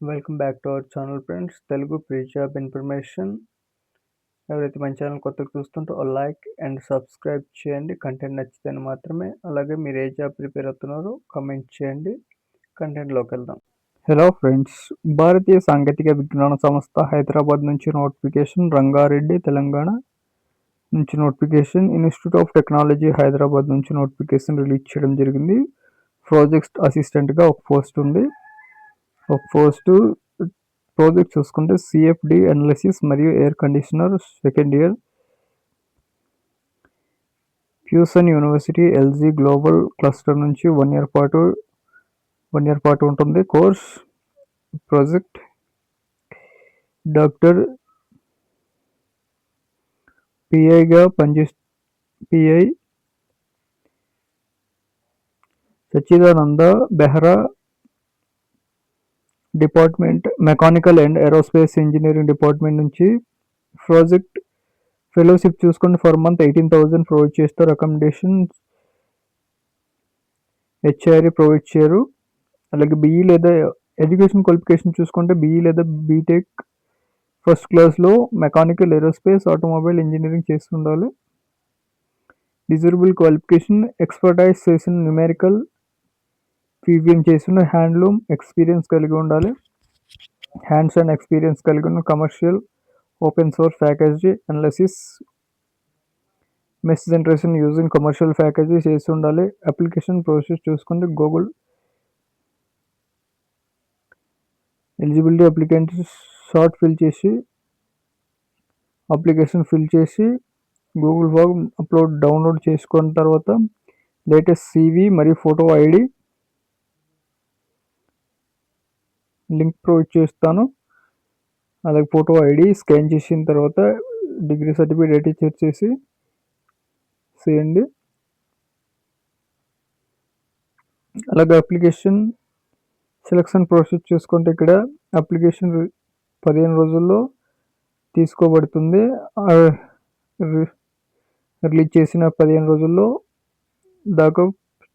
Welcome back to our channel friends. Telugu pre job information. ఎవరైతే మన channel కొత్తగా చూస్తుంటో like and subscribe చేయండి. Content నచ్చితేనే మాత్రమే. అలాగే మీరు ఏ జాబ్ ప్రిపేర్ అవుతున్నారో కామెంట్ చేయండి. కంటెంట్లోకి వెళ్దాం. హలో ఫ్రెండ్స్, భారతీయ సాంకేతిక విజ్ఞాన సంస్థ హైదరాబాద్ నుంచి నోటిఫికేషన్, రంగారెడ్డి తెలంగాణ నుంచి notification, institute of technology Hyderabad నుంచి నోటిఫికేషన్ రిలీజ్ చేయడం జరిగింది. ప్రాజెక్ట్ అసిస్టెంట్గా ఒక పోస్ట్ ఉంది. ఒక ప్రాజెక్ట్ చూసుకుంటే సిఎఫ్డి అనాలిసిస్ మరియు air conditioner second year, fusion university LG global cluster నుంచి 1 year పాటు ఉంటుంది course. Project doctor pi Sachchidananda Behra, department mechanical and aerospace engineering department నుంచి. ప్రాజెక్ట్ ఫెలోషిప్ చూసుకుంటే ఫర్ మంత్ 18,000 ప్రొవైడ్ చేస్తారు. అకామిడేషన్ హెచ్ఆర్ఏ ప్రొవైడ్ చేయరు. అలాగే బీఈ లేదా ఎడ్యుకేషన్ క్వాలిఫికేషన్ చూసుకుంటే బీఈ లేదా బీటెక్ ఫస్ట్ క్లాస్లో మెకానికల్, ఏరోస్పేస్, ఆటోమొబైల్ ఇంజనీరింగ్ చేసి ఉండాలి. డిజరబుల్ క్వాలిఫికేషన్ ఎక్స్పర్టైజ్ చేసిన న్యూమెరికల్, పీవీఎం చేసిన హ్యాండ్లూమ్ ఎక్స్పీరియన్స్ కలిగి ఉండాలి. హ్యాండ్స్ అండ్ ఎక్స్పీరియన్స్ కలిగి ఉన్న commercial, open source package analysis, mess generation using commercial package చేసి ఉండాలి. అప్లికేషన్ ప్రాసెస్ చూసుకుంటే Google eligibility applicant short application fill చేసి గూగుల్ ఫామ్ డౌన్లోడ్ చేసుకున్న తర్వాత లేటెస్ట్ సివి మరియు ఫోటో ఐడి లింక్ ప్రొవైడ్ చేస్తాను. అలాగే ఫోటో ఐడి స్కాన్ చేసిన తర్వాత డిగ్రీ సర్టిఫికేట్ చెక్ చేసి చేయండి. అలాగే అప్లికేషన్ సెలక్షన్ ప్రాసెస్ చూసుకుంటే ఇక్కడ అప్లికేషన్ 15 రోజుల్లో తీసుకోబడుతుంది. రిలీజ్ చేసిన 15 రోజుల్లో దాకా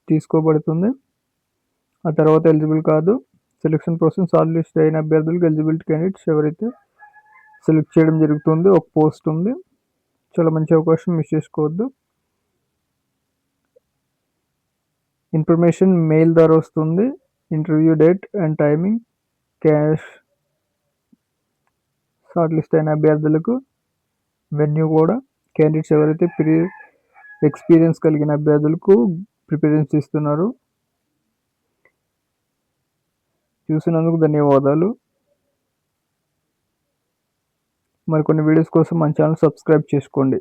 తీసుకోబడుతుంది. ఆ తర్వాత ఎలిజిబుల్ కాదు. సెలక్షన్ ప్రాసెస్ షార్ట్ లిస్ట్ అయిన అభ్యర్థులకు ఎలిజిబిలిటీ క్యాండిడేట్స్ ఎవరైతే సెలెక్ట్ చేయడం జరుగుతుంది. ఒక పోస్ట్ ఉంది. చాలా మంచి అవకాశం, మిస్ చేసుకోవద్దు. ఇన్ఫర్మేషన్ మెయిల్ ద్వారా వస్తుంది. Interview date and timing, short list అయిన అభ్యర్థులకు వెన్యూ కూడా. క్యాండిడేట్స్ ఎవరైతే ఎక్స్పీరియన్స్ కలిగిన అభ్యర్థులకు ప్రిఫరెన్స్ ఇస్తున్నారు. చూసినందుకు ధన్యవాదాలు. మరికొన్ని వీడియోస్ కోసం మన ఛానల్ సబ్స్క్రైబ్ చేసుకోండి.